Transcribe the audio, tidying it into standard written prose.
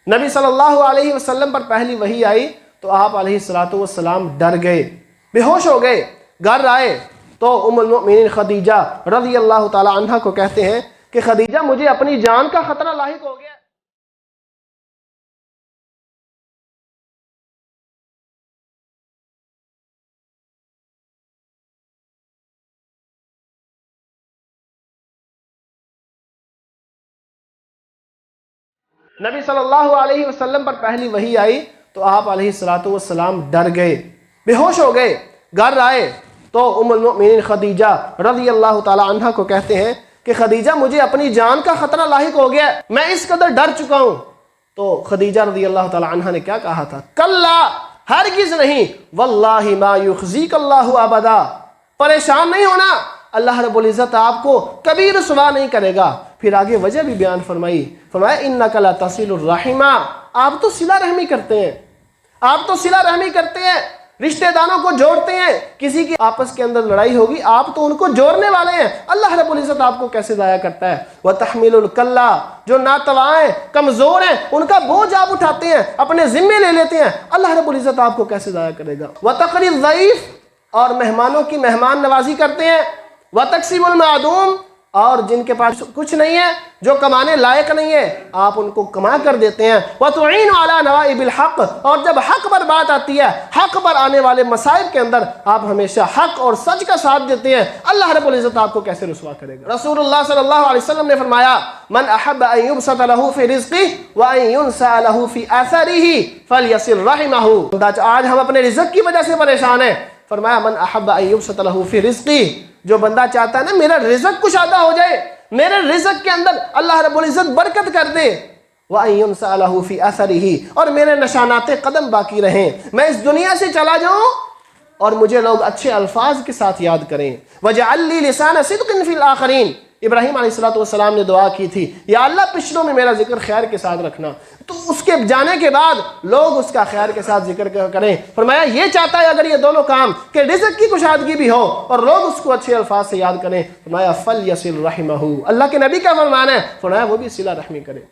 نبی صلی اللہ علیہ وسلم پر پہلی وحی آئی تو آپ علیہ السلام ڈر گئے، بے ہوش ہو گئے۔ گھر آئے تو ام المؤمنین خدیجہ رضی اللہ تعالی عنہ کو کہتے ہیں کہ خدیجہ مجھے اپنی جان کا خطرہ لاحق ہو گیا۔ نبی صلی اللہ علیہ وسلم پر پہلی وحی آئی تو آپ علیہ السلام ڈر گئے، بے ہوش ہو گئے۔ گھر آئے تو ام المؤمنین خدیجہ رضی اللہ تعالی عنہ کو کہتے ہیں کہ خدیجہ مجھے اپنی جان کا خطرہ لاحق ہو گیا، میں اس قدر ڈر چکا ہوں۔ تو خدیجہ رضی اللہ تعالی عنہ نے کیا کہا تھا؟ کلا، ہرگز نہیں، واللہ ما یخزیک اللہ ابدا، پریشان نہیں ہونا، اللہ رب العزت آپ کو کبھی رسوا نہیں کرے گا۔ پھر آگے وجہ بھی بیان فرمائی، فرمایا انک لا تصل الرحم، آپ تو صلہ رحمی کرتے ہیں، آپ تو صلہ رحمی کرتے ہیں، رشتہ داروں کو جوڑتے ہیں۔ کسی کی آپس کے اندر لڑائی ہوگی آپ تو ان کو جوڑنے والے ہیں، اللہ رب العزت آپ کو کیسے ضائع کرتا ہے؟ وتحمل الکلا، جو ناتواں ہیں، کمزور ہیں، ان کا بوجھ آپ اٹھاتے ہیں، اپنے ذمے لے لیتے ہیں، اللہ رب العزت آپ کو کیسے ضائع کرے گا؟ وتقری الضیف، اور مہمانوں کی مہمان نوازی کرتے ہیں۔ وتکسب المعدوم، اور جن کے پاس کچھ نہیں ہے، جو کمانے لائق نہیں ہے، آپ ان کو کما کر دیتے ہیں۔ وتعین علی نوائب الحق، اور جب حق پر بات آتی ہے، حق پر آنے والے مسائل کے اندر آپ ہمیشہ حق اور سچ کا ساتھ دیتے ہیں، اللہ رب العزت آپ کو کیسے رسوا کرے گا؟ رسول اللہ صلی اللہ علیہ وسلم نے فرمایا من احب ان یبسط له فی رزقہ وان ینسأ له فی اثرہ فلیصل رحمہ۔ آج ہم اپنے رزق کی وجہ سے پریشان ہیں، فرمایا من احب ان یبسط له فی رزقہ، جو بندہ چاہتا ہے نا میرا رزق کشادہ ہو جائے، میرے رزق کے اندر اللہ رب العزت برکت کر دے، وَأَن يُنْسَأَ لَهُ فِي أَثَرِهِ، اور میرے نشانات قدم باقی رہیں، میں اس دنیا سے چلا جاؤں اور مجھے لوگ اچھے الفاظ کے ساتھ یاد کریں۔ وَجَعَلْ لِي لِسَانَ صِدْقٍ فِي الْآخِرِينَ، ابراہیم علیہ السلام نے دعا کی تھی یا اللہ پچھلوں میں میرا ذکر خیر کے ساتھ رکھنا، تو اس کے جانے کے بعد لوگ اس کا خیر کے ساتھ ذکر کریں۔ فرمایا یہ چاہتا ہے اگر یہ دونوں کام کہ رزق کی کشادگی بھی ہو اور لوگ اس کو اچھے الفاظ سے یاد کریں، فرمایا فَلْيَصِلْ رَحِمَهُ، اللہ کے نبی کا فرمان ہے، فرمایا وہ بھی صلہ رحمی کرے۔